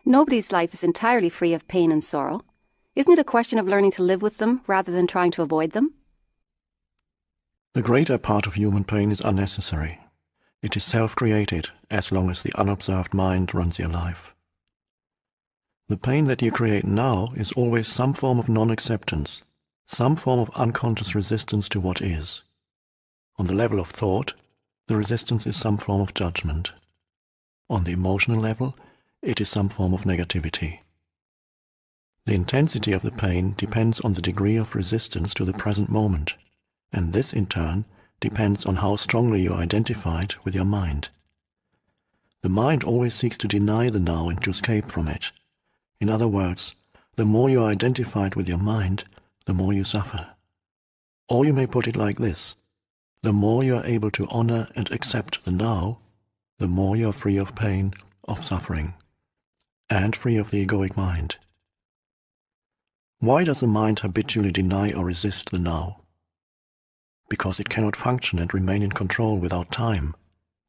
Nobody's life is entirely free of pain and sorrow. Isn't it a question of learning to live with them rather than trying to avoid them? The greater part of human pain is unnecessary. It is self-created as long as the unobserved mind runs your life. The pain that you create now is always some form of non-acceptance, some form of unconscious resistance to what is. On the level of thought, the resistance is some form of judgment. On the emotional level, it is some form of negativity. The intensity of the pain depends on the degree of resistance to the present moment, and this in turn depends on how strongly you are identified with your mind. The mind always seeks to deny the now and to escape from it. In other words, the more you are identified with your mind, the more you suffer. Or you may put it like this: the more you are able to honor and accept the now, the more you are free of pain, of suffering, and free of the egoic mind. Why does the mind habitually deny or resist the now? Because it cannot function and remain in control without time,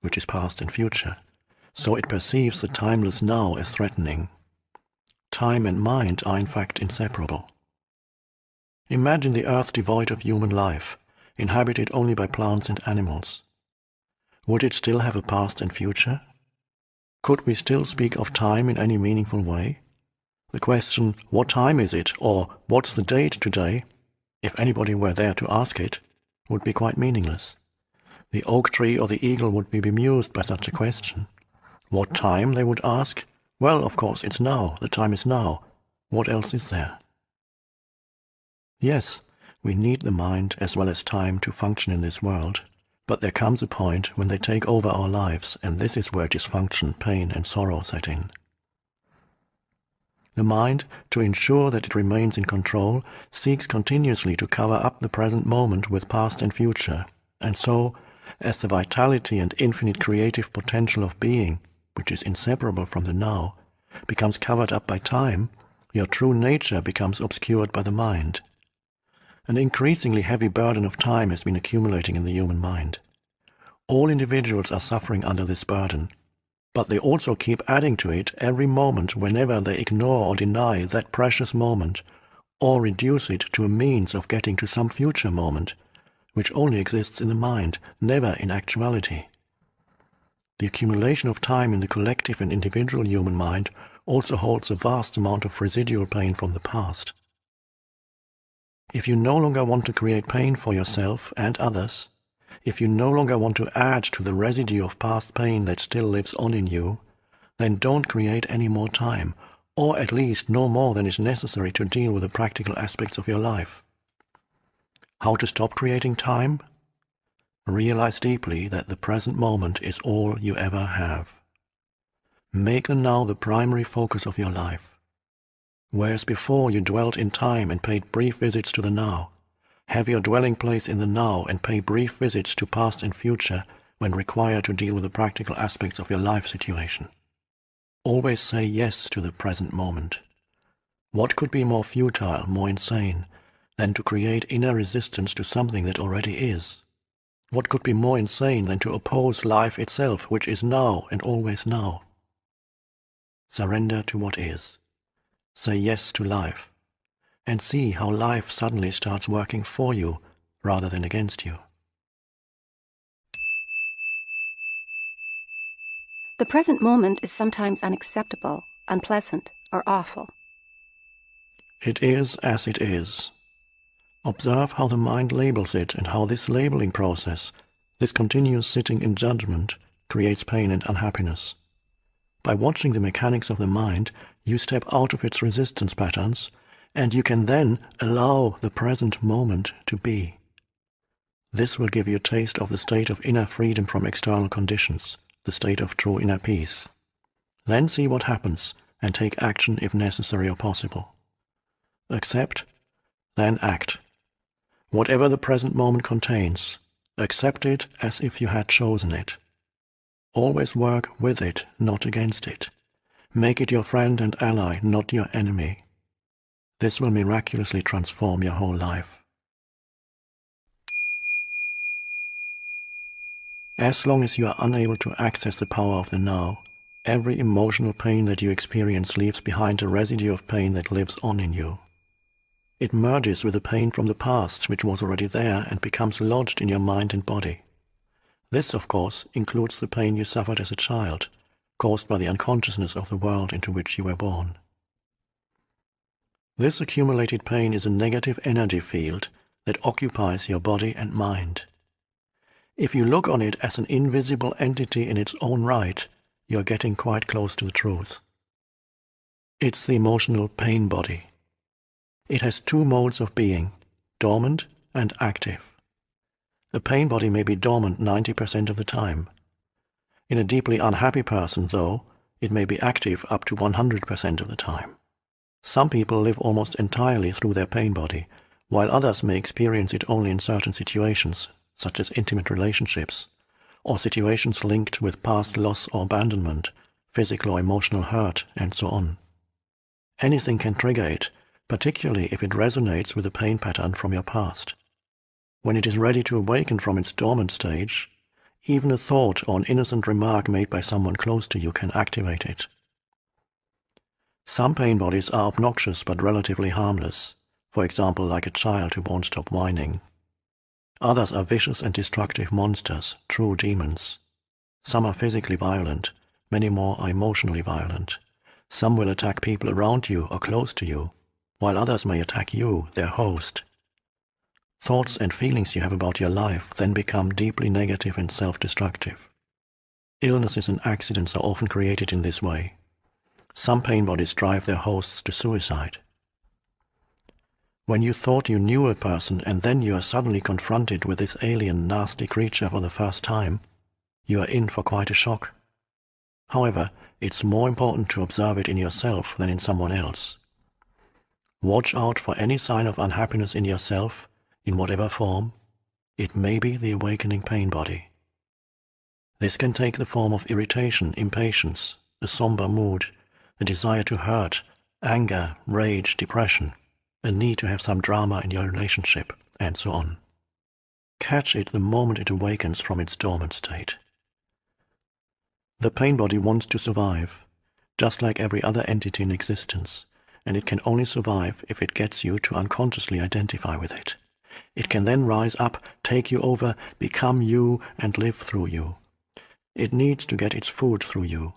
which is past and future, so it perceives the timeless now as threatening. Time and mind are in fact inseparable. Imagine the earth devoid of human life, inhabited only by plants and animals. Would it still have a past and future? Could we still speak of time in any meaningful way? The question, what time is it, or what's the date today, if anybody were there to ask it, would be quite meaningless. The oak tree or the eagle would be bemused by such a question. What time, they would ask? Well, of course, it's now. The time is now. What else is there? Yes, we need the mind as well as time to function in this world, but there comes a point when they take over our lives, and this is where dysfunction, pain, and sorrow set in. The mind, to ensure that it remains in control, seeks continuously to cover up the present moment with past and future, and so, as the vitality and infinite creative potential of being, which is inseparable from the now, becomes covered up by time, your true nature becomes obscured by the mind. An increasingly heavy burden of time has been accumulating in the human mind. All individuals are suffering under this burden, but they also keep adding to it every moment whenever they ignore or deny that precious moment, or reduce it to a means of getting to some future moment, which only exists in the mind, never in actuality. The accumulation of time in the collective and individual human mind also holds a vast amount of residual pain from the past. If you no longer want to create pain for yourself and others, if you no longer want to add to the residue of past pain that still lives on in you, then don't create any more time, or at least no more than is necessary to deal with the practical aspects of your life. How to stop creating time? Realize deeply that the present moment is all you ever have. Make the now the primary focus of your life. Whereas before you dwelt in time and paid brief visits to the now, have your dwelling place in the now and pay brief visits to past and future when required to deal with the practical aspects of your life situation. Always say yes to the present moment. What could be more futile, more insane, than to create inner resistance to something that already is? What could be more insane than to oppose life itself, which is now and always now? Surrender to what is. Say yes to life, and see how life suddenly starts working for you rather than against you. The present moment is sometimes unacceptable, unpleasant, or awful. It is as it is. Observe how the mind labels it and how this labeling process, this continuous sitting in judgment, creates pain and unhappiness. By watching the mechanics of the mind, you step out of its resistance patterns, and you can then allow the present moment to be. This will give you a taste of the state of inner freedom from external conditions, the state of true inner peace. Then see what happens, and take action if necessary or possible. Accept, then act. Whatever the present moment contains, accept it as if you had chosen it. Always work with it, not against it. Make it your friend and ally, not your enemy. This will miraculously transform your whole life. As long as you are unable to access the power of the now, Every emotional pain that you experience leaves behind a residue of pain that lives on in you. It merges with the pain from the past, which was already there, and becomes lodged in your mind and body. This, of course, includes the pain you suffered as a child, caused by the unconsciousness of the world into which you were born. This accumulated pain is a negative energy field that occupies your body and mind. If you look on it as an invisible entity in its own right, you are getting quite close to the truth. It's the emotional pain body. It has two modes of being, dormant and active. The pain body may be dormant 90% of the time. In a deeply unhappy person, though, it may be active up to 100% of the time. Some people live almost entirely through their pain body, while others may experience it only in certain situations, such as intimate relationships, or situations linked with past loss or abandonment, physical or emotional hurt, and so on. Anything can trigger it, particularly if it resonates with a pain pattern from your past. When it is ready to awaken from its dormant stage, even a thought or an innocent remark made by someone close to you can activate it. Some pain bodies are obnoxious but relatively harmless, for example like a child who won't stop whining. Others are vicious and destructive monsters, true demons. Some are physically violent, many more are emotionally violent. Some will attack people around you or close to you, while others may attack you, their host. Thoughts and feelings you have about your life then become deeply negative and self-destructive. Illnesses and accidents are often created in this way. Some pain bodies drive their hosts to suicide. When you thought you knew a person and then you are suddenly confronted with this alien, nasty creature for the first time, you are in for quite a shock. However, it's more important to observe it in yourself than in someone else. Watch out for any sign of unhappiness in yourself, in whatever form. It may be the awakening pain body. This can take the form of irritation, impatience, a somber mood, a desire to hurt, anger, rage, depression, a need to have some drama in your relationship, and so on. Catch it the moment it awakens from its dormant state. The pain body wants to survive, just like every other entity in existence, and it can only survive if it gets you to unconsciously identify with it. It can then rise up, take you over, become you, and live through you. It needs to get its food through you.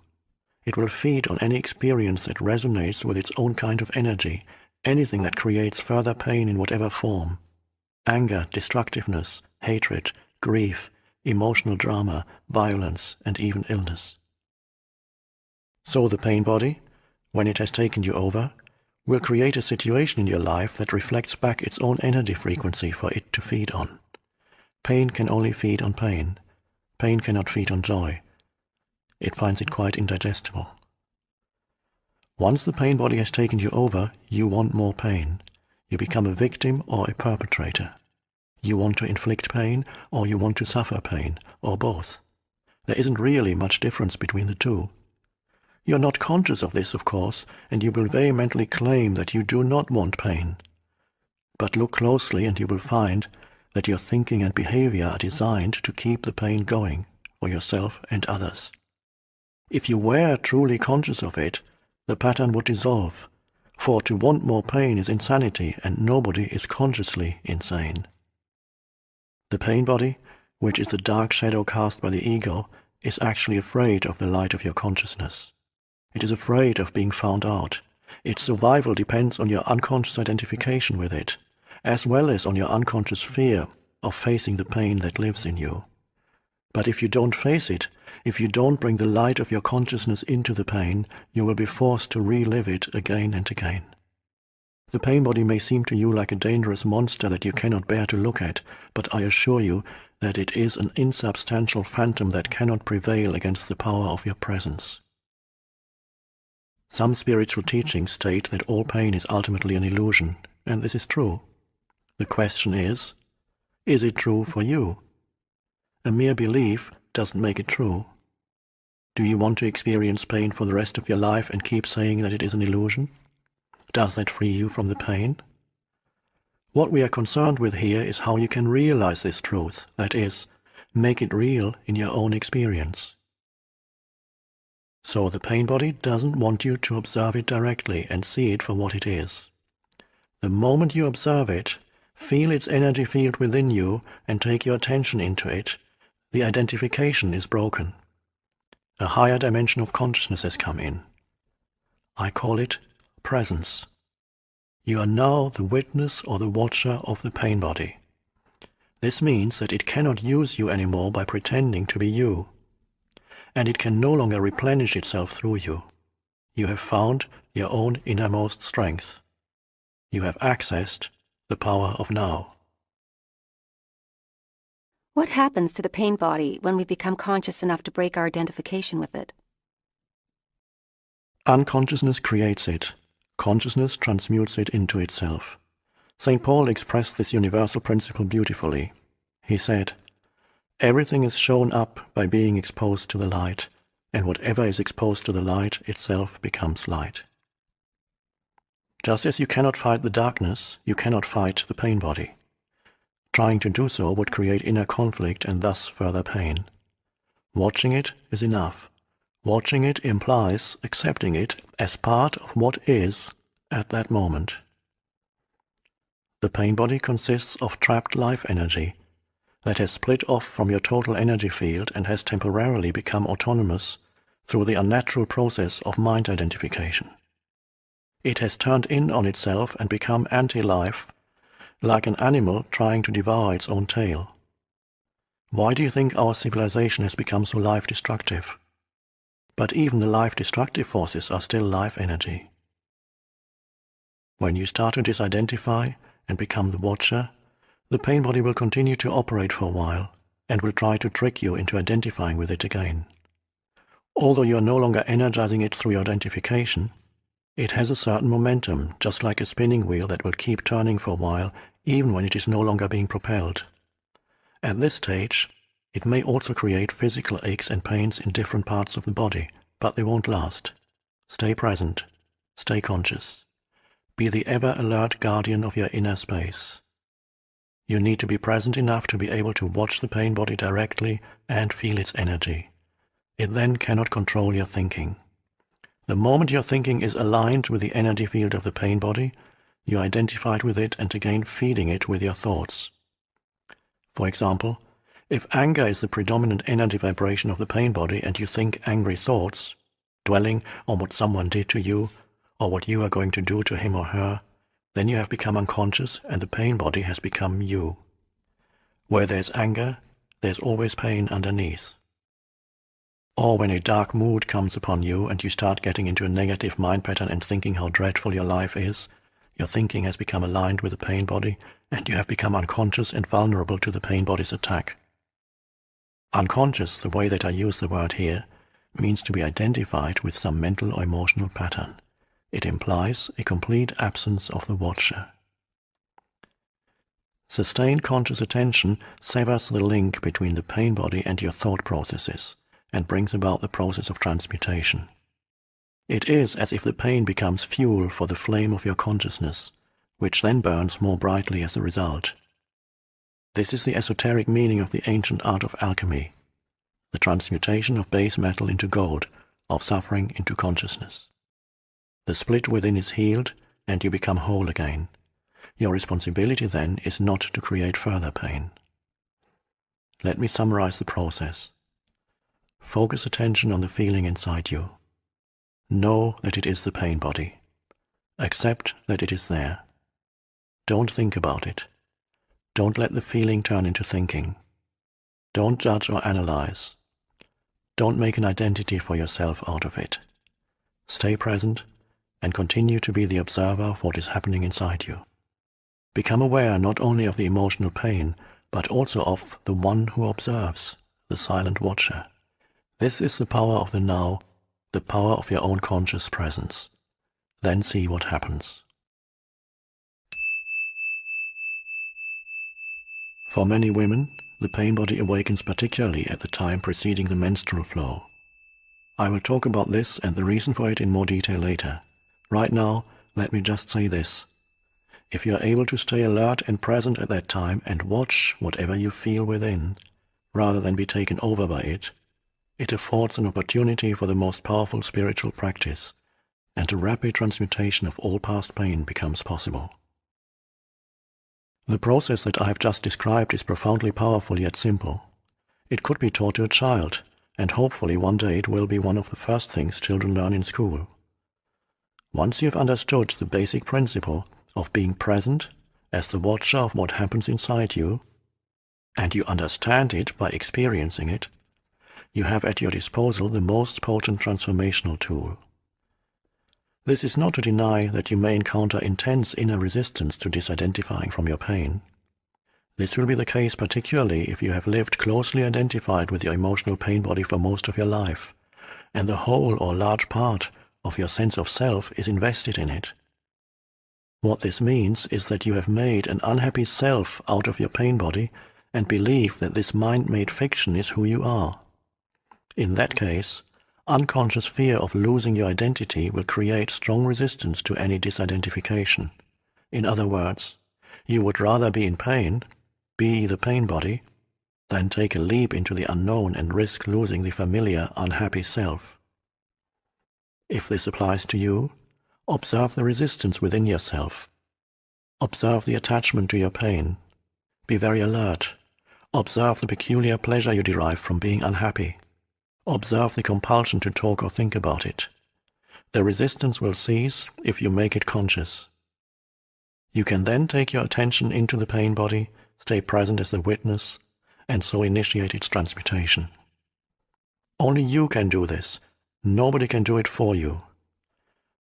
It will feed on any experience that resonates with its own kind of energy, anything that creates further pain in whatever form. Anger, destructiveness, hatred, grief, emotional drama, violence, and even illness. So the pain body, when it has taken you over, will create a situation in your life that reflects back its own energy frequency for it to feed on. Pain can only feed on pain. Pain cannot feed on joy. It finds it quite indigestible. Once the pain body has taken you over, you want more pain. You become a victim or a perpetrator. You want to inflict pain, or you want to suffer pain, or both. There isn't really much difference between the two. You're not conscious of this, of course, and you will vehemently claim that you do not want pain. But look closely and you will find that your thinking and behavior are designed to keep the pain going for yourself and others. If you were truly conscious of it, the pattern would dissolve, for to want more pain is insanity and nobody is consciously insane. The pain body, which is the dark shadow cast by the ego, is actually afraid of the light of your consciousness. It is afraid of being found out. Its survival depends on your unconscious identification with it, as well as on your unconscious fear of facing the pain that lives in you. But if you don't face it, if you don't bring the light of your consciousness into the pain, you will be forced to relive it again and again. The pain body may seem to you like a dangerous monster that you cannot bear to look at, but I assure you that it is an insubstantial phantom that cannot prevail against the power of your presence. Some spiritual teachings state that all pain is ultimately an illusion, and this is true. The question is it true for you? A mere belief doesn't make it true. Do you want to experience pain for the rest of your life and keep saying that it is an illusion? Does that free you from the pain? What we are concerned with here is how you can realize this truth, that is, make it real in your own experience. So the pain body doesn't want you to observe it directly and see it for what it is. The moment you observe it, feel its energy field within you and take your attention into it, the identification is broken. A higher dimension of consciousness has come in. I call it presence. You are now the witness or the watcher of the pain body. This means that it cannot use you anymore by pretending to be you, and it can no longer replenish itself through you. You have found your own innermost strength. You have accessed the power of now. What happens to the pain body when we become conscious enough to break our identification with it? Unconsciousness creates it. Consciousness transmutes it into itself. St. Paul expressed this universal principle beautifully. He said, "Everything is shown up by being exposed to the light, and whatever is exposed to the light itself becomes light." Just as you cannot fight the darkness, you cannot fight the pain body. Trying to do so would create inner conflict and thus further pain. Watching it is enough. Watching it implies accepting it as part of what is at that moment. The pain body consists of trapped life energy that has split off from your total energy field and has temporarily become autonomous through the unnatural process of mind identification. It has turned in on itself and become anti-life, like an animal trying to devour its own tail. Why do you think our civilization has become so life-destructive? But even the life-destructive forces are still life energy. When you start to disidentify and become the watcher, the pain body will continue to operate for a while and will try to trick you into identifying with it again. Although you are no longer energizing it through your identification, it has a certain momentum, just like a spinning wheel that will keep turning for a while even when it is no longer being propelled. At this stage, it may also create physical aches and pains in different parts of the body, but they won't last. Stay present. Stay conscious. Be the ever-alert guardian of your inner space. You need to be present enough to be able to watch the pain body directly and feel its energy. It then cannot control your thinking. The moment your thinking is aligned with the energy field of the pain body, you are identified with it and again feeding it with your thoughts. For example, if anger is the predominant energy vibration of the pain body and you think angry thoughts, dwelling on what someone did to you or what you are going to do to him or her, then you have become unconscious and the pain body has become you. Where there's anger, there's always pain underneath. Or when a dark mood comes upon you and you start getting into a negative mind pattern and thinking how dreadful your life is, your thinking has become aligned with the pain body and you have become unconscious and vulnerable to the pain body's attack. Unconscious, the way that I use the word here, means to be identified with some mental or emotional pattern. It implies a complete absence of the watcher. Sustained conscious attention severs the link between the pain body and your thought processes and brings about the process of transmutation. It is as if the pain becomes fuel for the flame of your consciousness, which then burns more brightly as a result. This is the esoteric meaning of the ancient art of alchemy, the transmutation of base metal into gold, of suffering into consciousness. The split within is healed, and you become whole again. Your responsibility then is not to create further pain. Let me summarize the process. Focus attention on the feeling inside you. Know that it is the pain body. Accept that it is there. Don't think about it. Don't let the feeling turn into thinking. Don't judge or analyze. Don't make an identity for yourself out of it. Stay present and continue to be the observer of what is happening inside you. Become aware not only of the emotional pain, but also of the one who observes, the silent watcher. This is the power of the now, the power of your own conscious presence. Then see what happens. For many women, the pain body awakens particularly at the time preceding the menstrual flow. I will talk about this and the reason for it in more detail later. Right now, let me just say this. If you are able to stay alert and present at that time and watch whatever you feel within, rather than be taken over by it, It affords an opportunity for the most powerful spiritual practice, and a rapid transmutation of all past pain becomes possible. The process that I have just described is profoundly powerful yet simple. It could be taught to a child, and hopefully one day it will be one of the first things children learn in school. Once you have understood the basic principle of being present as the watcher of what happens inside you, and you understand it by experiencing it, you have at your disposal the most potent transformational tool. This is not to deny that you may encounter intense inner resistance to disidentifying from your pain. This will be the case particularly if you have lived closely identified with your emotional pain body for most of your life, and the whole or large part of your sense of self is invested in it. What this means is that you have made an unhappy self out of your pain body and believe that this mind-made fiction is who you are. In that case, unconscious fear of losing your identity will create strong resistance to any disidentification. In other words, you would rather be in pain, be the pain body, than take a leap into the unknown and risk losing the familiar, unhappy self. If this applies to you, observe the resistance within yourself. Observe the attachment to your pain. Be very alert. Observe the peculiar pleasure you derive from being unhappy. Observe the compulsion to talk or think about it. The resistance will cease if you make it conscious. You can then take your attention into the pain body, stay present as the witness, and so initiate its transmutation. Only you can do this. Nobody can do it for you.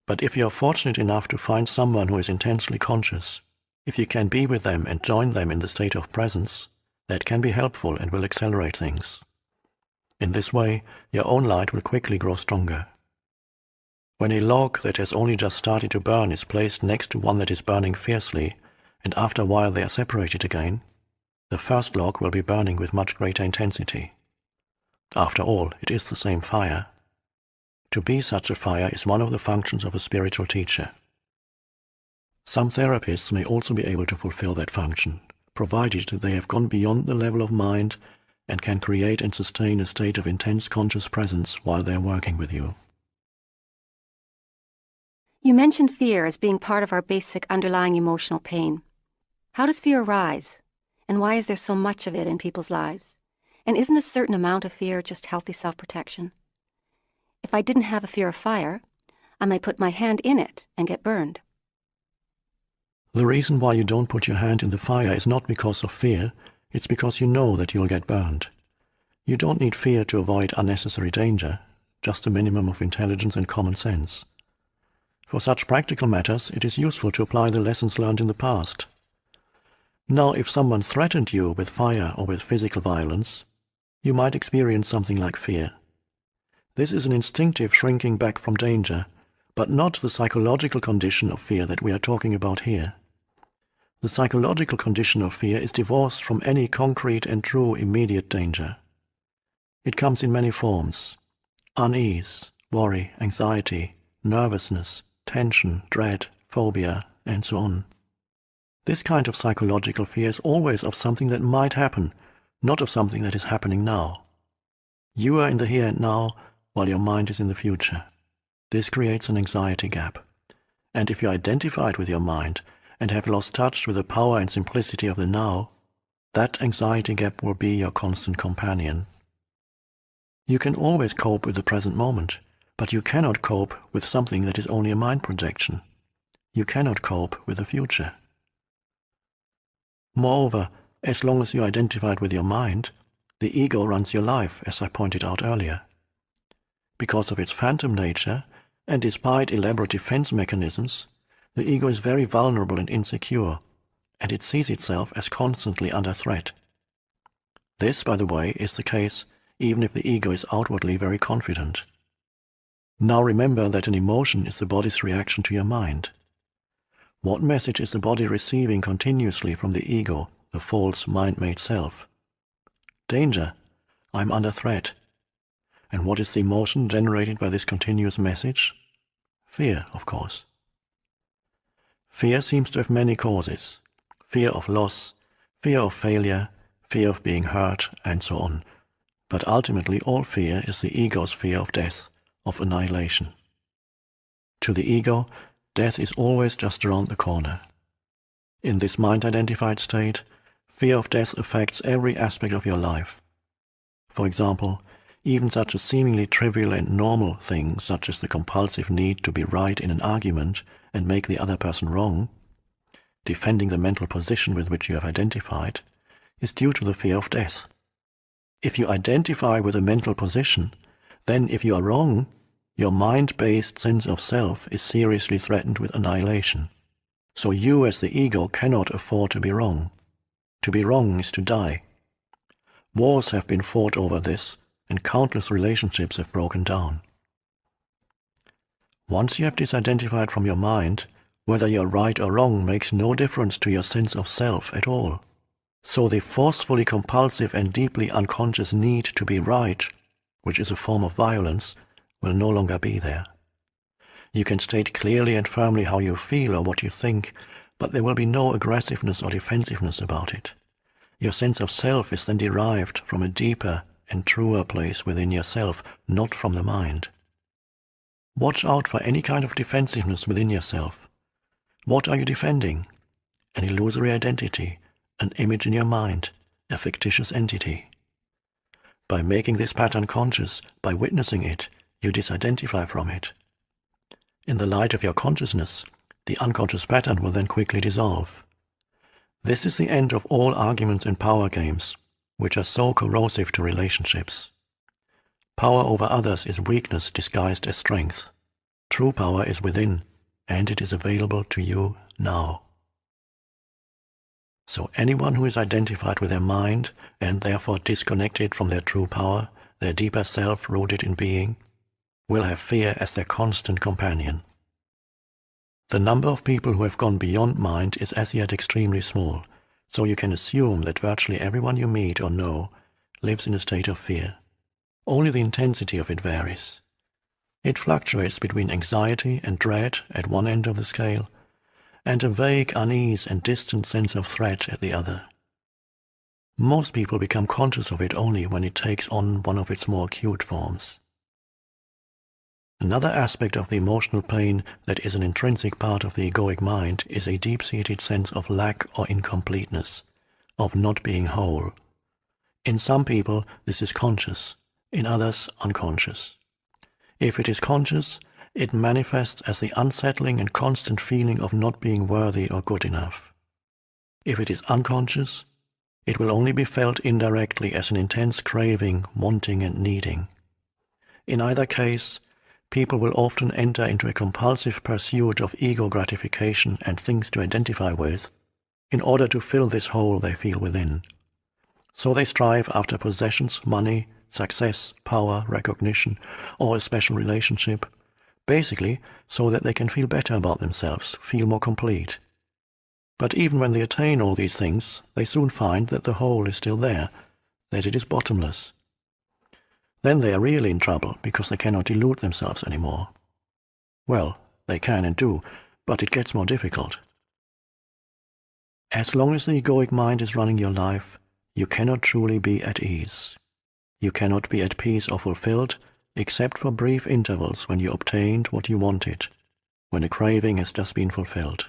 But if you are fortunate enough to find someone who is intensely conscious, if you can be with them and join them in the state of presence, that can be helpful and will accelerate things. In this way, your own light will quickly grow stronger. When a log that has only just started to burn is placed next to one that is burning fiercely, and after a while they are separated again, the first log will be burning with much greater intensity. After all, it is the same fire. To be such a fire is one of the functions of a spiritual teacher. Some therapists may also be able to fulfill that function, provided that they have gone beyond the level of mind and can create and sustain a state of intense conscious presence while they are working with you. You mentioned fear as being part of our basic underlying emotional pain. How does fear arise? And why is there so much of it in people's lives? And isn't a certain amount of fear just healthy self-protection? If I didn't have a fear of fire, I might put my hand in it and get burned. The reason why you don't put your hand in the fire is not because of fear, it's because you know that you'll get burned. You don't need fear to avoid unnecessary danger, just a minimum of intelligence and common sense. For such practical matters, it is useful to apply the lessons learned in the past. Now, if someone threatened you with fire or with physical violence, you might experience something like fear. This is an instinctive shrinking back from danger, but not the psychological condition of fear that we are talking about here. The psychological condition of fear is divorced from any concrete and true immediate danger. It comes in many forms: unease, worry, anxiety, nervousness, tension, dread, phobia, and so on. This kind of psychological fear is always of something that might happen, not of something that is happening now. You are in the here and now, while your mind is in the future. This creates an anxiety gap. And if you are identified with your mind and have lost touch with the power and simplicity of the now, that anxiety gap will be your constant companion. You can always cope with the present moment, but you cannot cope with something that is only a mind projection. You cannot cope with the future. Moreover, as long as you are identified with your mind, the ego runs your life, as I pointed out earlier. Because of its phantom nature, and despite elaborate defense mechanisms, the ego is very vulnerable and insecure, and it sees itself as constantly under threat. This, by the way, is the case even if the ego is outwardly very confident. Now remember that an emotion is the body's reaction to your mind. What message is the body receiving continuously from the ego, the false mind-made self? Danger. I'm under threat. And what is the emotion generated by this continuous message? Fear, of course. Fear seems to have many causes: fear of loss, fear of failure, fear of being hurt, and so on. But ultimately all fear is the ego's fear of death, of annihilation. To the ego, death is always just around the corner. In this mind-identified state, fear of death affects every aspect of your life. For example, even such a seemingly trivial and normal thing, such as the compulsive need to be right in an argument and make the other person wrong, defending the mental position with which you have identified, is due to the fear of death. If you identify with a mental position, then if you are wrong, your mind-based sense of self is seriously threatened with annihilation. So you as the ego cannot afford to be wrong. To be wrong is to die. Wars have been fought over this, and countless relationships have broken down. Once you have disidentified from your mind, whether you're right or wrong makes no difference to your sense of self at all. So the forcefully compulsive and deeply unconscious need to be right, which is a form of violence, will no longer be there. You can state clearly and firmly how you feel or what you think, but there will be no aggressiveness or defensiveness about it. Your sense of self is then derived from a deeper and truer place within yourself, not from the mind. Watch out for any kind of defensiveness within yourself. What are you defending? An illusory identity, an image in your mind, a fictitious entity. By making this pattern conscious, by witnessing it, you disidentify from it. In the light of your consciousness, the unconscious pattern will then quickly dissolve. This is the end of all arguments and power games, which are so corrosive to relationships. Power over others is weakness disguised as strength. True power is within, and it is available to you now. So anyone who is identified with their mind and therefore disconnected from their true power, their deeper self rooted in being, will have fear as their constant companion. The number of people who have gone beyond mind is as yet extremely small, so you can assume that virtually everyone you meet or know lives in a state of fear. Only the intensity of it varies. It fluctuates between anxiety and dread at one end of the scale, and a vague unease and distant sense of threat at the other. Most people become conscious of it only when it takes on one of its more acute forms. Another aspect of the emotional pain that is an intrinsic part of the egoic mind is a deep-seated sense of lack or incompleteness, of not being whole. In some people, this is conscious, in others, unconscious. If it is conscious, it manifests as the unsettling and constant feeling of not being worthy or good enough. If it is unconscious, it will only be felt indirectly as an intense craving, wanting and needing. In either case, people will often enter into a compulsive pursuit of ego gratification and things to identify with in order to fill this hole they feel within. So they strive after possessions, money, success, power, recognition, or a special relationship, basically so that they can feel better about themselves, feel more complete. But even when they attain all these things, they soon find that the hole is still there, that it is bottomless. Then they are really in trouble because they cannot delude themselves anymore. Well, they can and do, but it gets more difficult. As long as the egoic mind is running your life, you cannot truly be at ease. You cannot be at peace or fulfilled except for brief intervals when you obtained what you wanted, when a craving has just been fulfilled.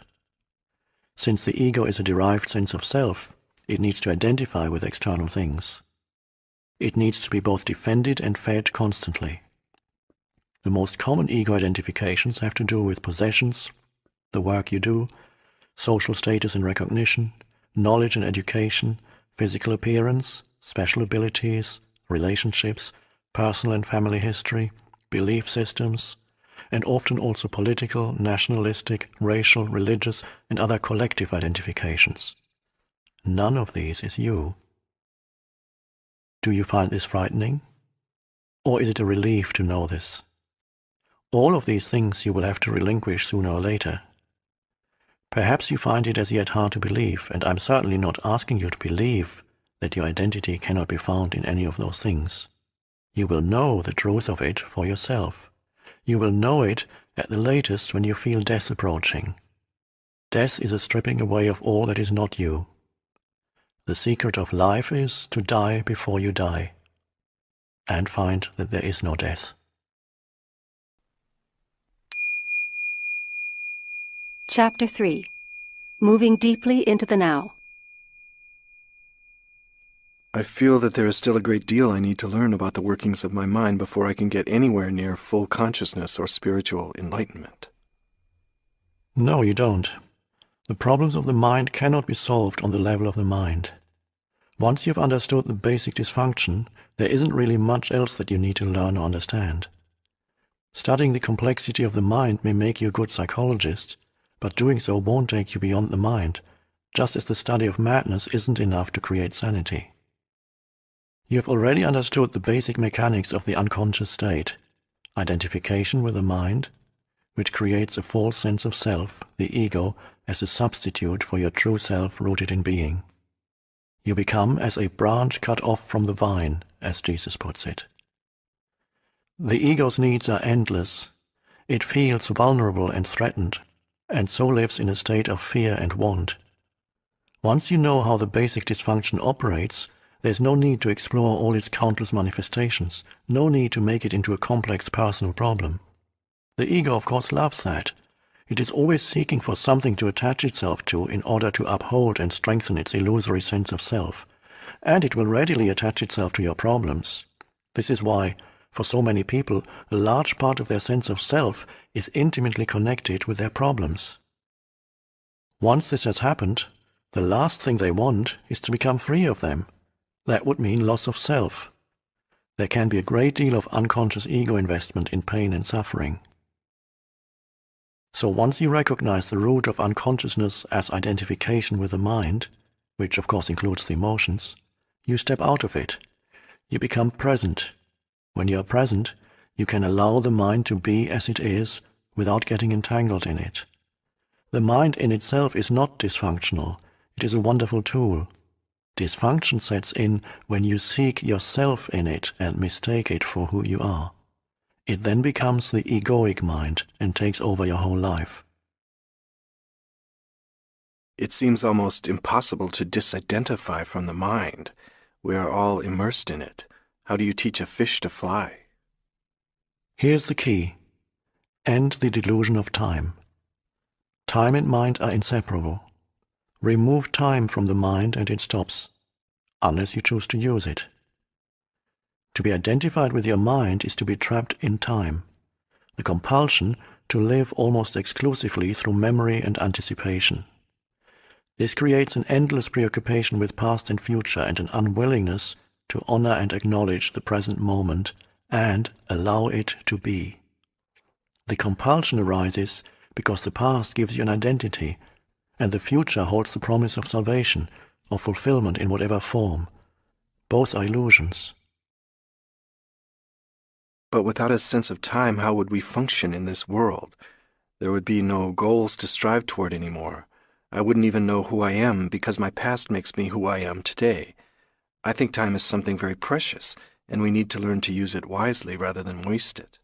Since the ego is a derived sense of self, it needs to identify with external things. It needs to be both defended and fed constantly. The most common ego identifications have to do with possessions, the work you do, social status and recognition, knowledge and education, physical appearance, special abilities, relationships, personal and family history, belief systems, and often also political, nationalistic, racial, religious, and other collective identifications. None of these is you. Do you find this frightening? Or is it a relief to know this? All of these things you will have to relinquish sooner or later. Perhaps you find it as yet hard to believe, and I'm certainly not asking you to believe that your identity cannot be found in any of those things. You will know the truth of it for yourself. You will know it at the latest when you feel death approaching. Death is a stripping away of all that is not you. The secret of life is to die before you die. and find that there is no death. Chapter 3. Moving deeply into the now. I feel that there is still a great deal I need to learn about the workings of my mind before I can get anywhere near full consciousness or spiritual enlightenment. No, you don't. The problems of the mind cannot be solved on the level of the mind. Once you've understood the basic dysfunction, there isn't really much else that you need to learn or understand. Studying the complexity of the mind may make you a good psychologist, but doing so won't take you beyond the mind, just as the study of madness isn't enough to create sanity. You have already understood the basic mechanics of the unconscious state, identification with the mind, which creates a false sense of self, the ego, as a substitute for your true self rooted in being. You become as a branch cut off from the vine, as Jesus puts it. The ego's needs are endless. It feels vulnerable and threatened, and so lives in a state of fear and want. Once you know how the basic dysfunction operates, there's no need to explore all its countless manifestations, no need to make it into a complex personal problem. The ego, of course, loves that. It is always seeking for something to attach itself to in order to uphold and strengthen its illusory sense of self, and it will readily attach itself to your problems. This is why, for so many people, a large part of their sense of self is intimately connected with their problems. Once this has happened, the last thing they want is to become free of them. That would mean loss of self. There can be a great deal of unconscious ego investment in pain and suffering. So once you recognize the root of unconsciousness as identification with the mind, which of course includes the emotions, you step out of it. You become present. When you are present, you can allow the mind to be as it is without getting entangled in it. The mind in itself is not dysfunctional. It is a wonderful tool. Dysfunction sets in when you seek yourself in it and mistake it for who you are. It then becomes the egoic mind and takes over your whole life. It seems almost impossible to disidentify from the mind. We are all immersed in it. How do you teach a fish to fly? Here's the key. End the delusion of time. Time and mind are inseparable. Remove time from the mind and it stops, unless you choose to use it. To be identified with your mind is to be trapped in time, the compulsion to live almost exclusively through memory and anticipation. This creates an endless preoccupation with past and future and an unwillingness to honor and acknowledge the present moment and allow it to be. The compulsion arises because the past gives you an identity, and the future holds the promise of salvation, of fulfillment in whatever form. Both are illusions. But without a sense of time, how would we function in this world? There would be no goals to strive toward anymore. I wouldn't even know who I am because my past makes me who I am today. I think time is something very precious, and we need to learn to use it wisely rather than waste it.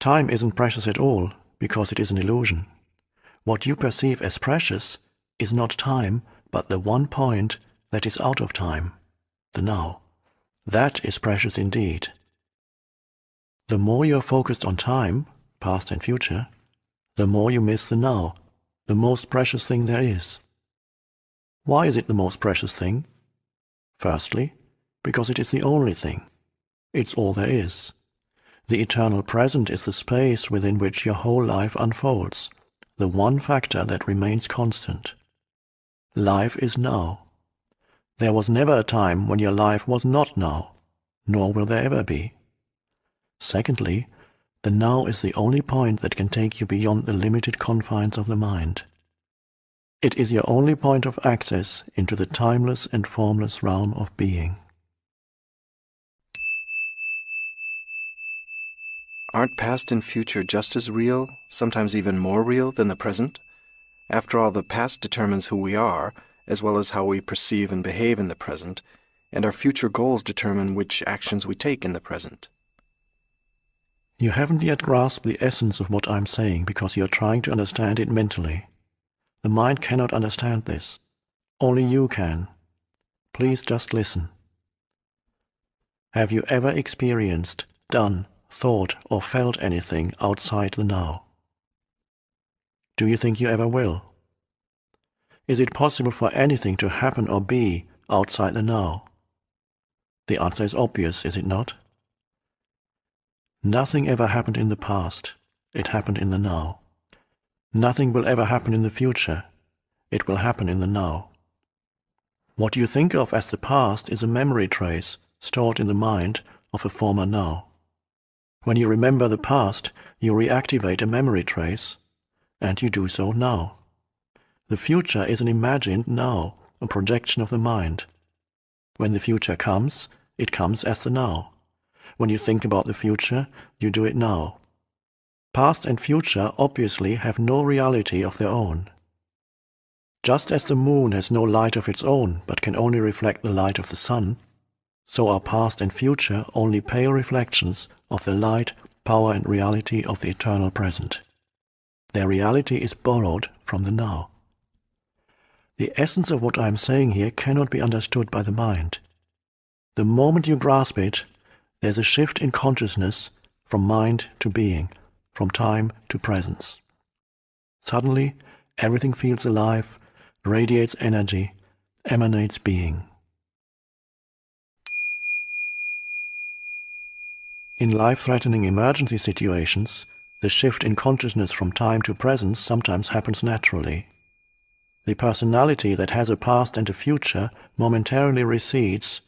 Time isn't precious at all because it is an illusion. What you perceive as precious is not time, but the one point that is out of time, the now. That is precious indeed. The more you are focused on time, past and future, the more you miss the now, the most precious thing there is. Why is it the most precious thing? Firstly, because it is the only thing. It's all there is. The eternal present is the space within which your whole life unfolds, the one factor that remains constant. Life is now. There was never a time when your life was not now, nor will there ever be. Secondly, the now is the only point that can take you beyond the limited confines of the mind. It is your only point of access into the timeless and formless realm of being. Aren't past and future just as real, sometimes even more real than the present? After all, the past determines who we are, as well as how we perceive and behave in the present, and our future goals determine which actions we take in the present. You haven't yet grasped the essence of what I'm saying because you're trying to understand it mentally. The mind cannot understand this. Only you can. Please just listen. Have you ever experienced, done, thought, or felt anything outside the now? Do you think you ever will? Is it possible for anything to happen or be outside the now? The answer is obvious, is it not? Nothing ever happened in the past. It happened in the now. Nothing will ever happen in the future. It will happen in the now. What you think of as the past is a memory trace stored in the mind of a former now. When you remember the past, you reactivate a memory trace, and you do so now. The future is an imagined now, a projection of the mind. When the future comes, it comes as the now. When you think about the future, you do it now. Past and future obviously have no reality of their own. Just as the moon has no light of its own, but can only reflect the light of the sun, so are past and future only pale reflections of the light, power, and reality of the eternal present. Their reality is borrowed from the now. The essence of what I am saying here cannot be understood by the mind. The moment you grasp it, there's a shift in consciousness from mind to being, from time to presence. Suddenly, everything feels alive, radiates energy, emanates being. In life-threatening emergency situations, the shift in consciousness from time to presence sometimes happens naturally. The personality that has a past and a future momentarily recedes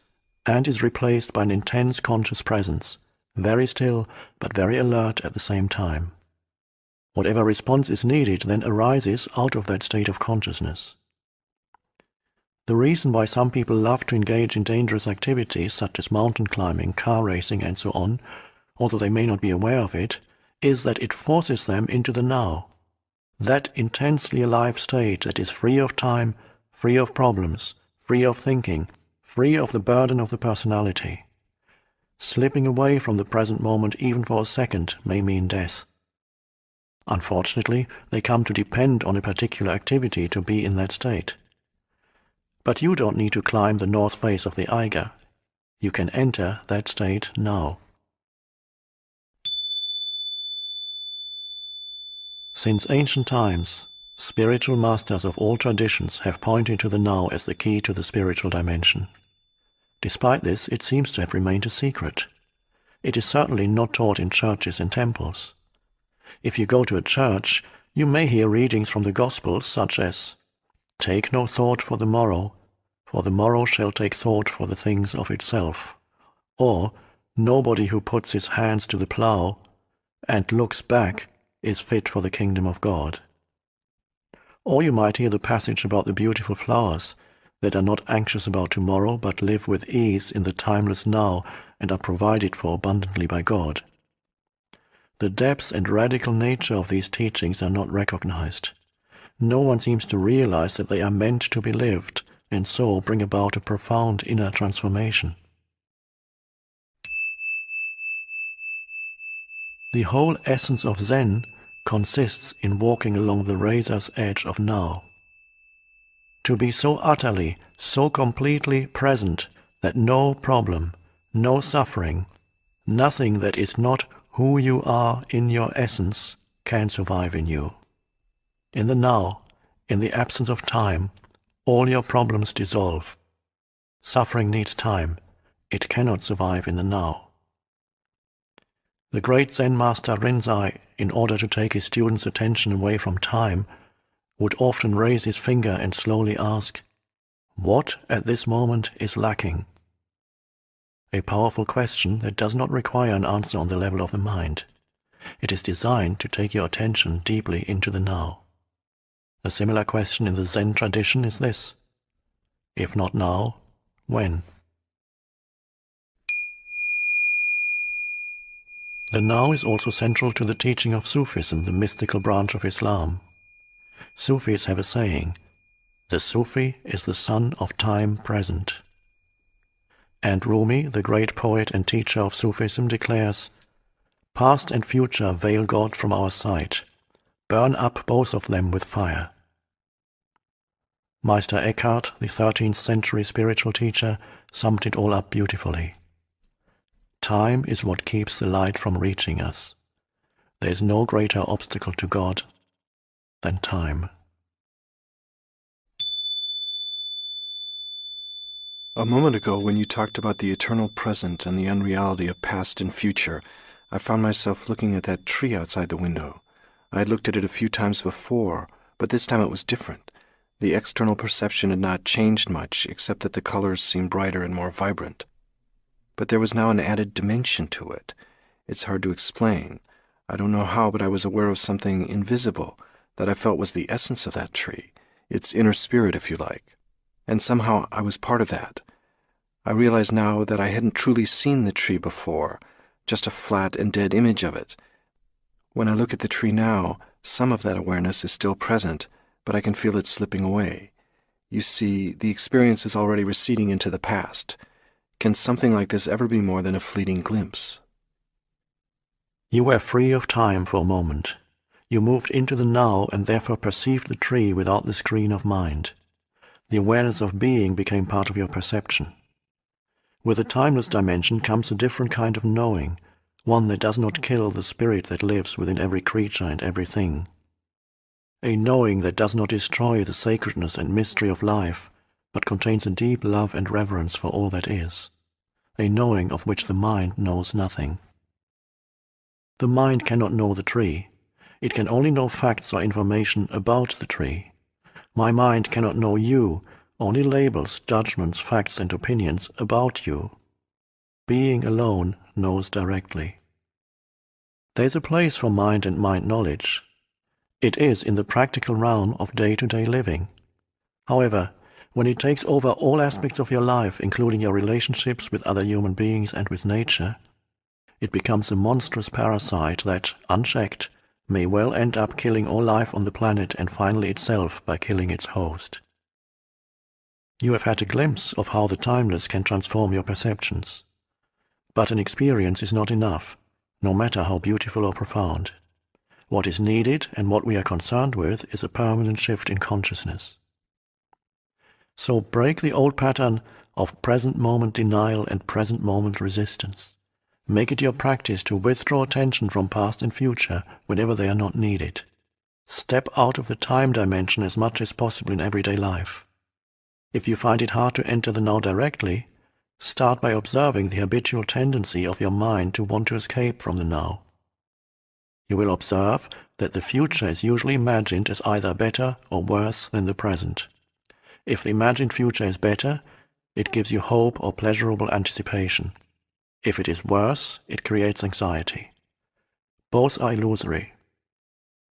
and is replaced by an intense conscious presence, very still but very alert at the same time. Whatever response is needed then arises out of that state of consciousness. The reason why some people love to engage in dangerous activities such as mountain climbing, car racing, and so on, although they may not be aware of it, is that it forces them into the now. That intensely alive state that is free of time, free of problems, free of thinking, free of the burden of the personality. Slipping away from the present moment even for a second may mean death. Unfortunately, they come to depend on a particular activity to be in that state. But you don't need to climb the north face of the Eiger. You can enter that state now. Since ancient times, spiritual masters of all traditions have pointed to the now as the key to the spiritual dimension. Despite this, it seems to have remained a secret. It is certainly not taught in churches and temples. If you go to a church, you may hear readings from the Gospels such as, "Take no thought for the morrow shall take thought for the things of itself," or, "Nobody who puts his hands to the plow and looks back is fit for the kingdom of God." Or you might hear the passage about the beautiful flowers that are not anxious about tomorrow but live with ease in the timeless now and are provided for abundantly by God. The depth and radical nature of these teachings are not recognized. No one seems to realize that they are meant to be lived and so bring about a profound inner transformation. The whole essence of Zen consists in walking along the razor's edge of now. To be so utterly, so completely present that no problem, no suffering, nothing that is not who you are in your essence can survive in you. In the now, in the absence of time, all your problems dissolve. Suffering needs time. It cannot survive in the now. The great Zen master Rinzai, in order to take his students' attention away from time, would often raise his finger and slowly ask, "What at this moment is lacking?" A powerful question that does not require an answer on the level of the mind. It is designed to take your attention deeply into the now. A similar question in the Zen tradition is this: if not now, when? The now is also central to the teaching of Sufism, the mystical branch of Islam. Sufis have a saying, "The Sufi is the son of time present." And Rumi, the great poet and teacher of Sufism, declares, "Past and future veil God from our sight. Burn up both of them with fire." Meister Eckhart, the 13th century spiritual teacher, summed it all up beautifully. Time is what keeps the light from reaching us. There is no greater obstacle to God than time. A moment ago, when you talked about the eternal present and the unreality of past and future, I found myself looking at that tree outside the window. I had looked at it a few times before, but this time it was different. The external perception had not changed much, except that the colors seemed brighter and more vibrant. But there was now an added dimension to it. It's hard to explain. I don't know how, but I was aware of something invisible that I felt was the essence of that tree, its inner spirit, if you like. And somehow I was part of that. I realize now that I hadn't truly seen the tree before, just a flat and dead image of it. When I look at the tree now, some of that awareness is still present, but I can feel it slipping away. You see, the experience is already receding into the past. Can something like this ever be more than a fleeting glimpse? You were free of time for a moment. You moved into the now and therefore perceived the tree without the screen of mind. The awareness of being became part of your perception. With the timeless dimension comes a different kind of knowing, one that does not kill the spirit that lives within every creature and everything. A knowing that does not destroy the sacredness and mystery of life, but contains a deep love and reverence for all that is. A knowing of which the mind knows nothing. The mind cannot know the tree. It can only know facts or information about the tree. My mind cannot know you, only labels, judgments, facts, and opinions about you. Being alone knows directly. There is a place for mind and mind knowledge. It is in the practical realm of day-to-day living. However, when it takes over all aspects of your life, including your relationships with other human beings and with nature, it becomes a monstrous parasite that, unchecked, may well end up killing all life on the planet and finally itself by killing its host. You have had a glimpse of how the timeless can transform your perceptions. But an experience is not enough, no matter how beautiful or profound. What is needed and what we are concerned with is a permanent shift in consciousness. So break the old pattern of present moment denial and present moment resistance. Make it your practice to withdraw attention from past and future whenever they are not needed. Step out of the time dimension as much as possible in everyday life. If you find it hard to enter the now directly, start by observing the habitual tendency of your mind to want to escape from the now. You will observe that the future is usually imagined as either better or worse than the present. If the imagined future is better, it gives you hope or pleasurable anticipation. If it is worse, it creates anxiety. Both are illusory.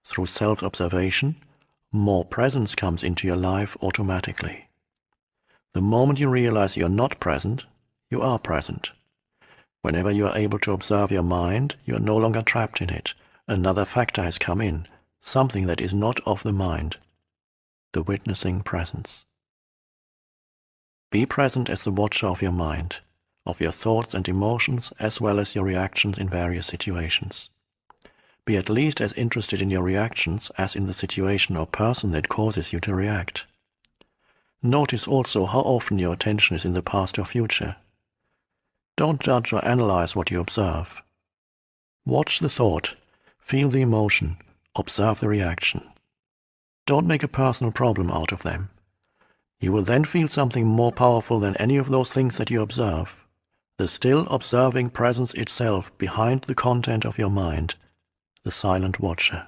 Through self-observation, more presence comes into your life automatically. The moment you realize you are not present, you are present. Whenever you are able to observe your mind, you are no longer trapped in it. Another factor has come in, something that is not of the mind, the witnessing presence. Be present as the watcher of your mind, of your thoughts and emotions, as well as your reactions in various situations. Be at least as interested in your reactions as in the situation or person that causes you to react. Notice also how often your attention is in the past or future. Don't judge or analyze what you observe. Watch the thought, feel the emotion, observe the reaction. Don't make a personal problem out of them. You will then feel something more powerful than any of those things that you observe. The still observing presence itself behind the content of your mind, the silent watcher.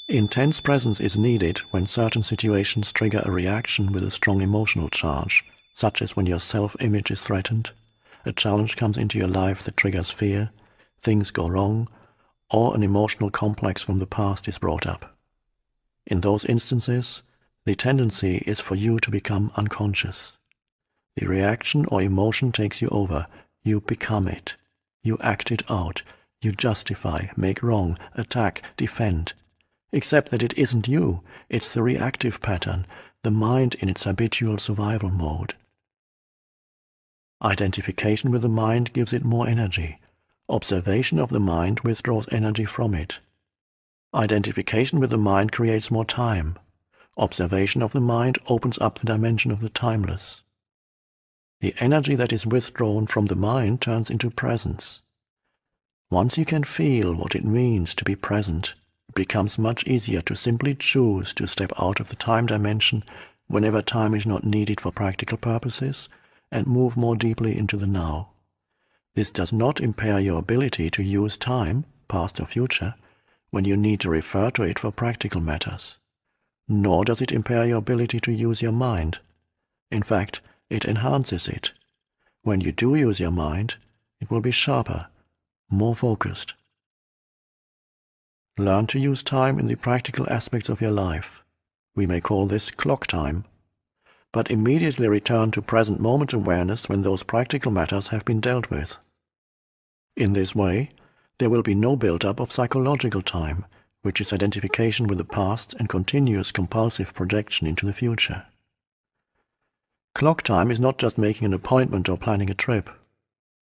Intense presence is needed when certain situations trigger a reaction with a strong emotional charge, such as when your self-image is threatened, a challenge comes into your life that triggers fear, things go wrong, or an emotional complex from the past is brought up. In those instances, the tendency is for you to become unconscious. The reaction or emotion takes you over, you become it. You act it out, you justify, make wrong, attack, defend. Except that it isn't you, it's the reactive pattern, the mind in its habitual survival mode. Identification with the mind gives it more energy. Observation of the mind withdraws energy from it. Identification with the mind creates more time. Observation of the mind opens up the dimension of the timeless. The energy that is withdrawn from the mind turns into presence. Once you can feel what it means to be present, it becomes much easier to simply choose to step out of the time dimension whenever time is not needed for practical purposes and move more deeply into the now. This does not impair your ability to use time, past or future, when you need to refer to it for practical matters. Nor does it impair your ability to use your mind. In fact, it enhances it. When you do use your mind, it will be sharper, more focused. Learn to use time in the practical aspects of your life. We may call this clock time. But immediately return to present moment awareness when those practical matters have been dealt with. In this way, there will be no build-up of psychological time, which is identification with the past and continuous compulsive projection into the future. Clock time is not just making an appointment or planning a trip.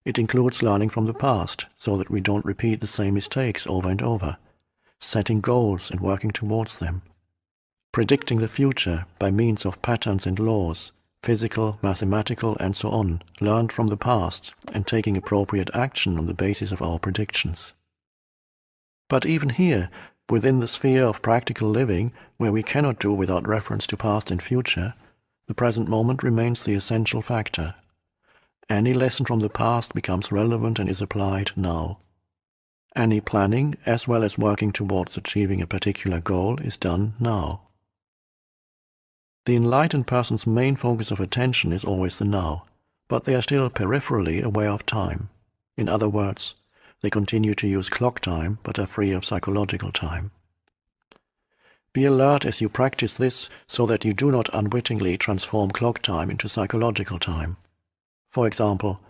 It includes learning from the past so that we don't repeat the same mistakes over and over, setting goals and working towards them, predicting the future by means of patterns and laws, physical, mathematical, and so on, learned from the past and taking appropriate action on the basis of our predictions. But even here, within the sphere of practical living, where we cannot do without reference to past and future, the present moment remains the essential factor. Any lesson from the past becomes relevant and is applied now. Any planning, as well as working towards achieving a particular goal, is done now. The enlightened person's main focus of attention is always the now, but they are still peripherally aware of time. In other words, they continue to use clock time, but are free of psychological time. Be alert as you practice this so that you do not unwittingly transform clock time into psychological time. For example,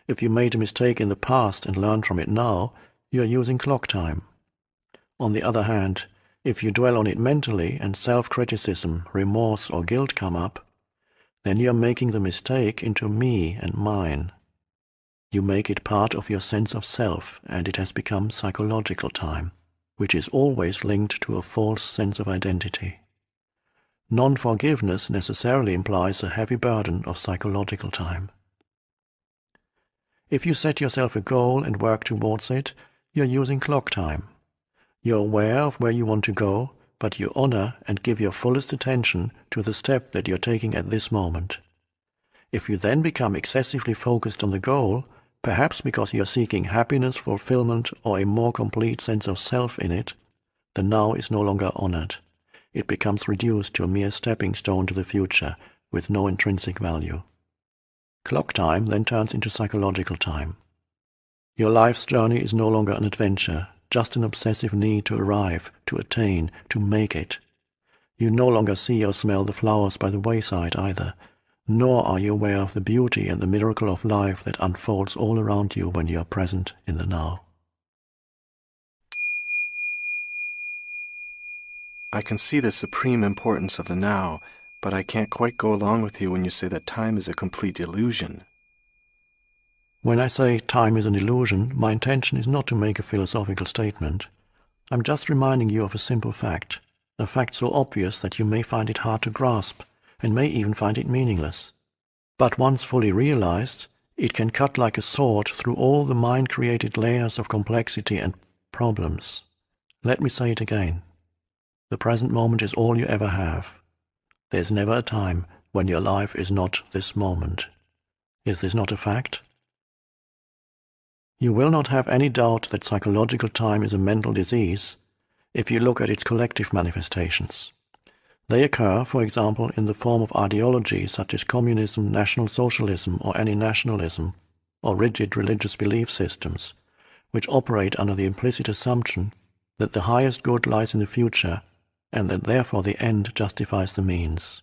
if you made a mistake in the past and learn from it now, you are using clock time. On the other hand, if you dwell on it mentally and self-criticism, remorse or guilt come up, then you are making the mistake into me and mine. You make it part of your sense of self, and it has become psychological time, which is always linked to a false sense of identity. Non-forgiveness necessarily implies a heavy burden of psychological time. If you set yourself a goal and work towards it, you are using clock time. You're aware of where you want to go, but you honor and give your fullest attention to the step that you're taking at this moment. If you then become excessively focused on the goal, perhaps because you're seeking happiness, fulfillment, or a more complete sense of self in it, the now is no longer honored. It becomes reduced to a mere stepping stone to the future with no intrinsic value. Clock time then turns into psychological time. Your life's journey is no longer an adventure, just an obsessive need to arrive, to attain, to make it. You no longer see or smell the flowers by the wayside either, nor are you aware of the beauty and the miracle of life that unfolds all around you when you are present in the now. I can see the supreme importance of the now, but I can't quite go along with you when you say that time is a complete illusion. When I say time is an illusion, my intention is not to make a philosophical statement. I'm just reminding you of a simple fact, a fact so obvious that you may find it hard to grasp, and may even find it meaningless. But once fully realized, it can cut like a sword through all the mind-created layers of complexity and problems. Let me say it again. The present moment is all you ever have. There's never a time when your life is not this moment. Is this not a fact? You will not have any doubt that psychological time is a mental disease if you look at its collective manifestations. They occur, for example, in the form of ideologies such as communism, National Socialism, or any nationalism, or rigid religious belief systems, which operate under the implicit assumption that the highest good lies in the future and that therefore the end justifies the means.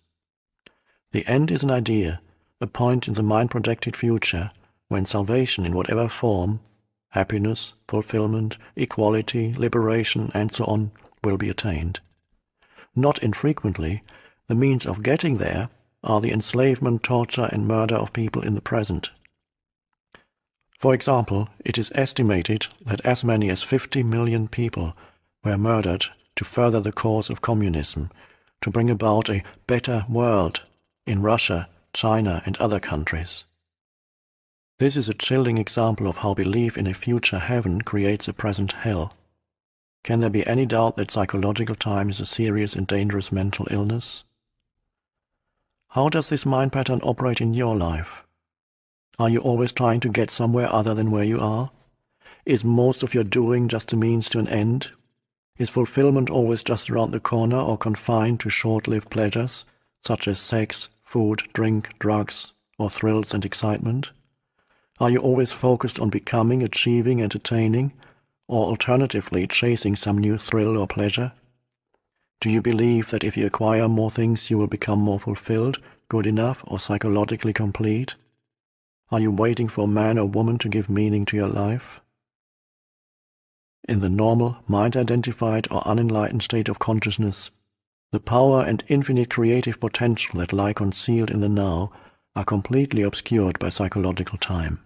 The end is an idea, a point in the mind-projected future, when salvation in whatever form, happiness, fulfillment, equality, liberation, and so on, will be attained. Not infrequently, the means of getting there are the enslavement, torture, and murder of people in the present. For example, it is estimated that as many as 50 million people were murdered to further the cause of communism, to bring about a better world in Russia, China, and other countries. This is a chilling example of how belief in a future heaven creates a present hell. Can there be any doubt that psychological time is a serious and dangerous mental illness? How does this mind pattern operate in your life? Are you always trying to get somewhere other than where you are? Is most of your doing just a means to an end? Is fulfillment always just around the corner or confined to short-lived pleasures, such as sex, food, drink, drugs, or thrills and excitement? Are you always focused on becoming, achieving, entertaining, or alternatively chasing some new thrill or pleasure? Do you believe that if you acquire more things you will become more fulfilled, good enough, or psychologically complete? Are you waiting for a man or woman to give meaning to your life? In the normal, mind-identified or unenlightened state of consciousness, the power and infinite creative potential that lie concealed in the now are completely obscured by psychological time.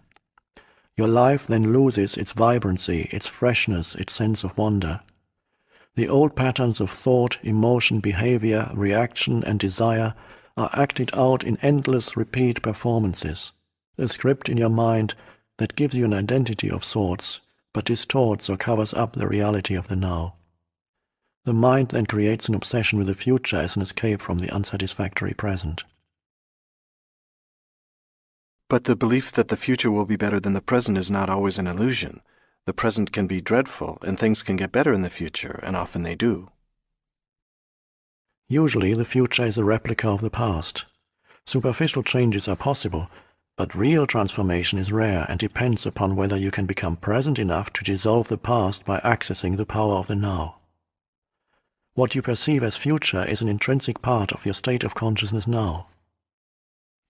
Your life then loses its vibrancy, its freshness, its sense of wonder. The old patterns of thought, emotion, behavior, reaction, and desire are acted out in endless repeat performances, a script in your mind that gives you an identity of sorts, but distorts or covers up the reality of the now. The mind then creates an obsession with the future as an escape from the unsatisfactory present. But the belief that the future will be better than the present is not always an illusion. The present can be dreadful, and things can get better in the future, and often they do. Usually the future is a replica of the past. Superficial changes are possible, but real transformation is rare and depends upon whether you can become present enough to dissolve the past by accessing the power of the now. What you perceive as future is an intrinsic part of your state of consciousness now.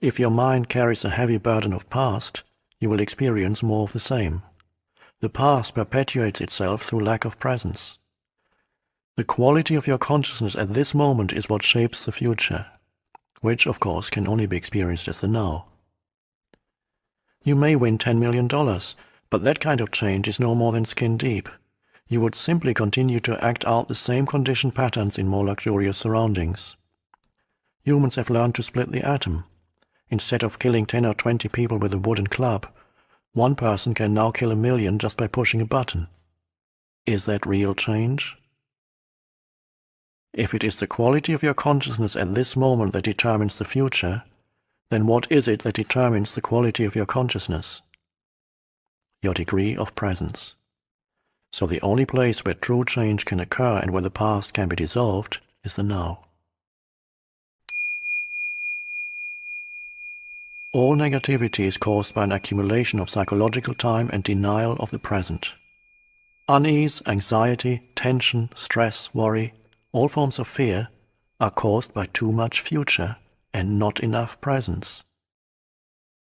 If your mind carries a heavy burden of past, you will experience more of the same. The past perpetuates itself through lack of presence. The quality of your consciousness at this moment is what shapes the future, which, of course, can only be experienced as the now. You may win $10 million, but that kind of change is no more than skin deep. You would simply continue to act out the same conditioned patterns in more luxurious surroundings. Humans have learned to split the atom. Instead of killing 10 or 20 people with a wooden club, one person can now kill 1 million just by pushing a button. Is that real change? If it is the quality of your consciousness at this moment that determines the future, then what is it that determines the quality of your consciousness? Your degree of presence. So the only place where true change can occur and where the past can be dissolved is the now. All negativity is caused by an accumulation of psychological time and denial of the present. Unease, anxiety, tension, stress, worry, all forms of fear are caused by too much future and not enough presence.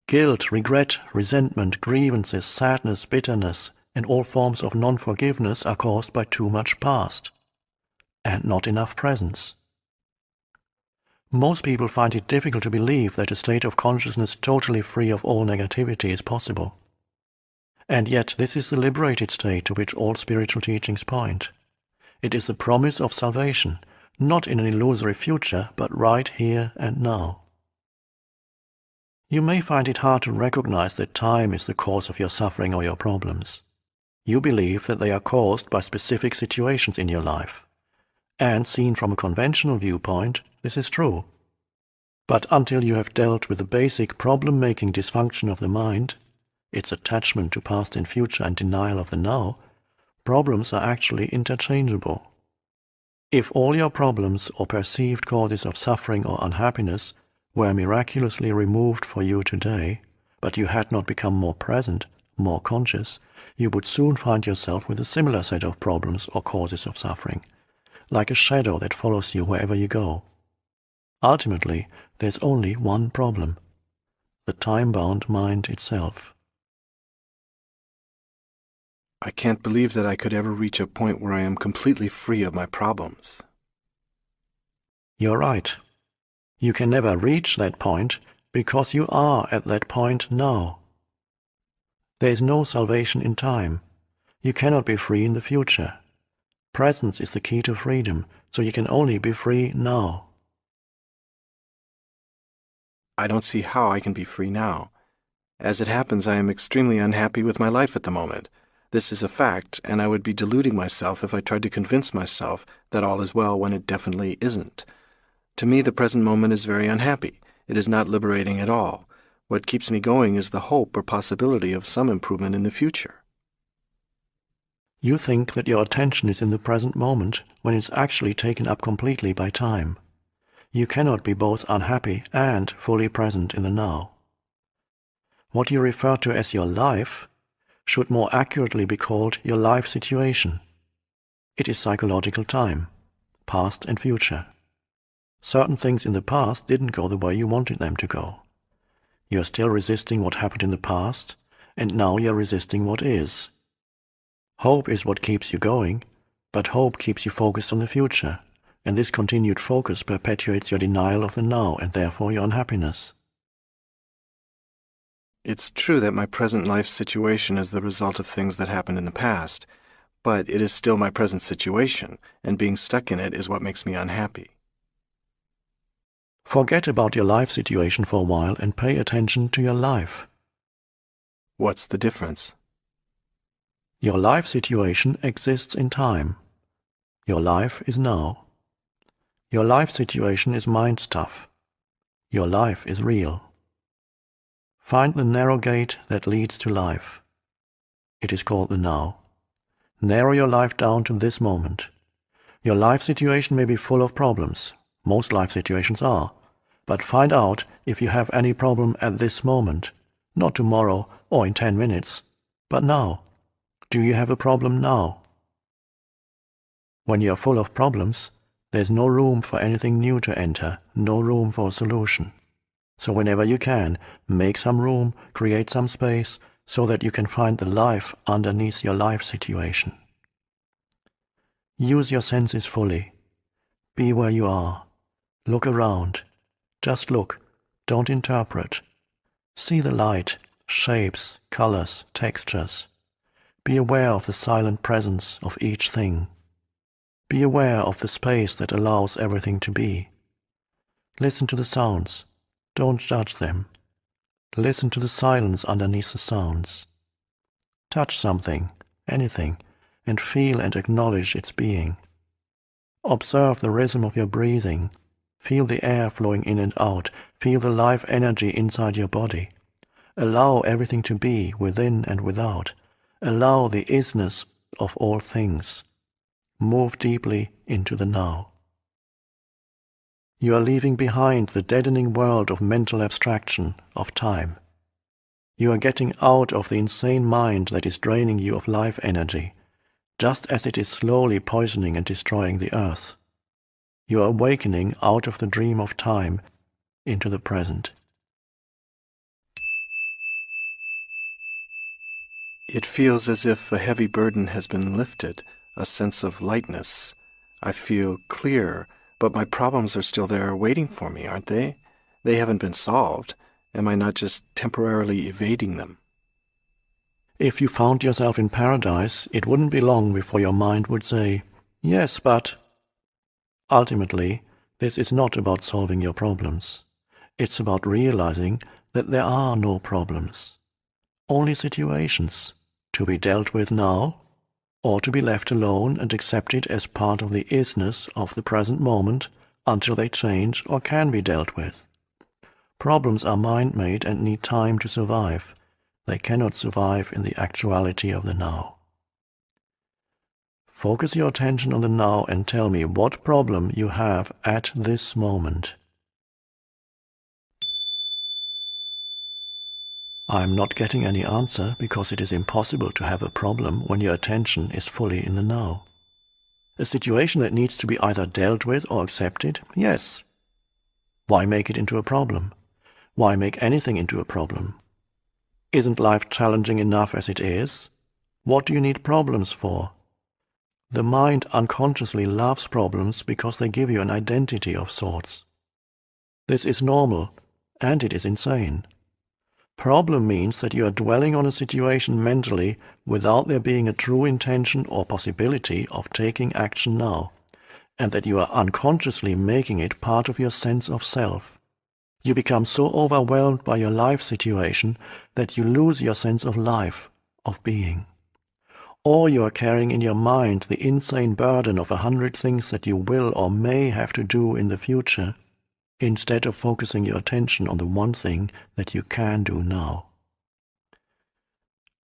Guilt, regret, resentment, grievances, sadness, bitterness, and all forms of non-forgiveness are caused by too much past and not enough presence. Most people find it difficult to believe that a state of consciousness totally free of all negativity is possible. And yet this is the liberated state to which all spiritual teachings point. It is the promise of salvation, not in an illusory future, but right here and now. You may find it hard to recognize that time is the cause of your suffering or your problems. You believe that they are caused by specific situations in your life. And seen from a conventional viewpoint, this is true. But until you have dealt with the basic problem-making dysfunction of the mind, its attachment to past and future and denial of the now, problems are actually interchangeable. If all your problems or perceived causes of suffering or unhappiness were miraculously removed for you today, but you had not become more present, more conscious, you would soon find yourself with a similar set of problems or causes of suffering, like a shadow that follows you wherever you go. Ultimately, there's only one problem: the time-bound mind itself. I can't believe that I could ever reach a point where I am completely free of my problems. You're right. You can never reach that point because you are at that point now. There is no salvation in time. You cannot be free in the future. Presence is the key to freedom, so you can only be free now. I don't see how I can be free now. As it happens, I am extremely unhappy with my life at the moment. This is a fact, and I would be deluding myself if I tried to convince myself that all is well when it definitely isn't. To me, the present moment is very unhappy. It is not liberating at all. What keeps me going is the hope or possibility of some improvement in the future. You think that your attention is in the present moment when it's actually taken up completely by time. You cannot be both unhappy and fully present in the now. What you refer to as your life should more accurately be called your life situation. It is psychological time, past and future. Certain things in the past didn't go the way you wanted them to go. You are still resisting what happened in the past, and now you are resisting what is. Hope is what keeps you going, but hope keeps you focused on the future, and this continued focus perpetuates your denial of the now and therefore your unhappiness. It's true that my present life situation is the result of things that happened in the past, but it is still my present situation, and being stuck in it is what makes me unhappy. Forget about your life situation for a while and pay attention to your life. What's the difference? Your life situation exists in time. Your life is now. Your life situation is mind stuff. Your life is real. Find the narrow gate that leads to life. It is called the now. Narrow your life down to this moment. Your life situation may be full of problems. Most life situations are. But find out if you have any problem at this moment, not tomorrow or in 10 minutes, but now. Do you have a problem now? When you are full of problems, there's no room for anything new to enter, no room for a solution. So whenever you can, make some room, create some space, so that you can find the life underneath your life situation. Use your senses fully. Be where you are. Look around. Just look. Don't interpret. See the light, shapes, colors, textures. Be aware of the silent presence of each thing. Be aware of the space that allows everything to be. Listen to the sounds. Don't judge them. Listen to the silence underneath the sounds. Touch something, anything, and feel and acknowledge its being. Observe the rhythm of your breathing. Feel the air flowing in and out. Feel the life energy inside your body. Allow everything to be within and without. Allow the isness of all things. Move deeply into the now. You are leaving behind the deadening world of mental abstraction, of time. You are getting out of the insane mind that is draining you of life energy, just as it is slowly poisoning and destroying the earth. You are awakening out of the dream of time into the present. It feels as if a heavy burden has been lifted, a sense of lightness. I feel clear, but my problems are still there waiting for me, aren't they? They haven't been solved. Am I not just temporarily evading them? If you found yourself in paradise, it wouldn't be long before your mind would say, "Yes, but..." Ultimately, this is not about solving your problems. It's about realizing that there are no problems. Only situations, to be dealt with now, or to be left alone and accepted as part of the isness of the present moment until they change or can be dealt with. Problems are mind-made and need time to survive. They cannot survive in the actuality of the now. Focus your attention on the now and tell me what problem you have at this moment. I am not getting any answer because it is impossible to have a problem when your attention is fully in the now. A situation that needs to be either dealt with or accepted? Yes. Why make it into a problem? Why make anything into a problem? Isn't life challenging enough as it is? What do you need problems for? The mind unconsciously loves problems because they give you an identity of sorts. This is normal, and it is insane. Problem means that you are dwelling on a situation mentally without there being a true intention or possibility of taking action now, and that you are unconsciously making it part of your sense of self. You become so overwhelmed by your life situation that you lose your sense of life, of being. Or you are carrying in your mind the insane burden of 100 things that you will or may have to do in the future, instead of focusing your attention on the one thing that you can do now.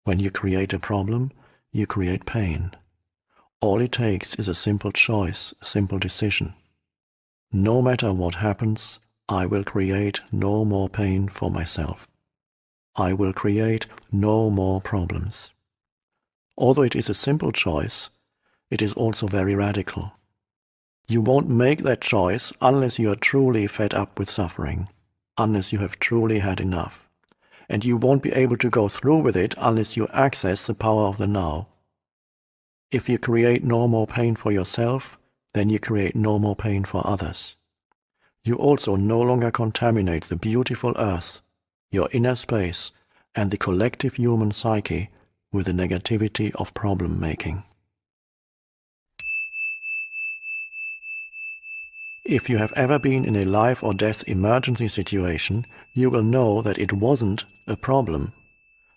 When you create a problem, you create pain. All it takes is a simple choice, a simple decision. No matter what happens, I will create no more pain for myself. I will create no more problems. Although it is a simple choice, it is also very radical. You won't make that choice unless you are truly fed up with suffering, unless you have truly had enough. And you won't be able to go through with it unless you access the power of the now. If you create no more pain for yourself, then you create no more pain for others. You also no longer contaminate the beautiful earth, your inner space, and the collective human psyche with the negativity of problem-making. If you have ever been in a life or death emergency situation, you will know that it wasn't a problem.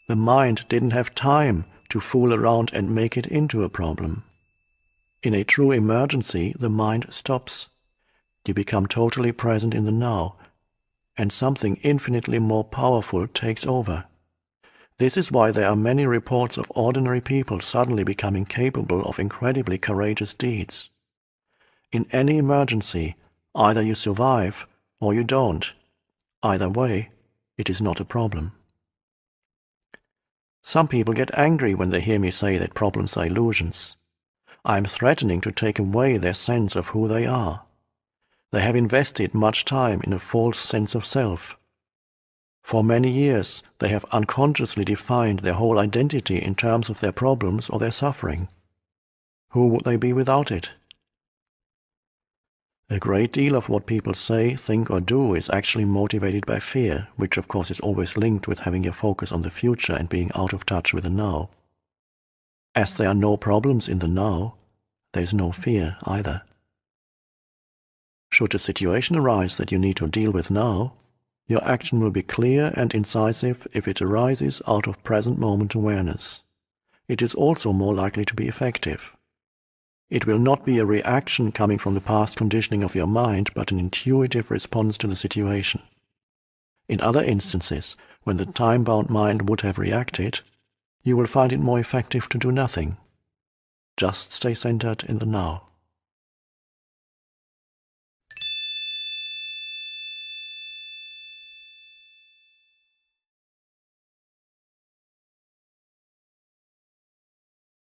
The mind didn't have time to fool around and make it into a problem. In a true emergency, the mind stops. You become totally present in the now, and something infinitely more powerful takes over. This is why there are many reports of ordinary people suddenly becoming capable of incredibly courageous deeds. In any emergency, either you survive or you don't. Either way, it is not a problem. Some people get angry when they hear me say that problems are illusions. I am threatening to take away their sense of who they are. They have invested much time in a false sense of self. For many years, they have unconsciously defined their whole identity in terms of their problems or their suffering. Who would they be without it? A great deal of what people say, think, or do is actually motivated by fear, which of course is always linked with having your focus on the future and being out of touch with the now. As there are no problems in the now, there is no fear either. Should a situation arise that you need to deal with now, your action will be clear and incisive if it arises out of present moment awareness. It is also more likely to be effective. It will not be a reaction coming from the past conditioning of your mind, but an intuitive response to the situation. In other instances, when the time-bound mind would have reacted, you will find it more effective to do nothing. Just stay centered in the now.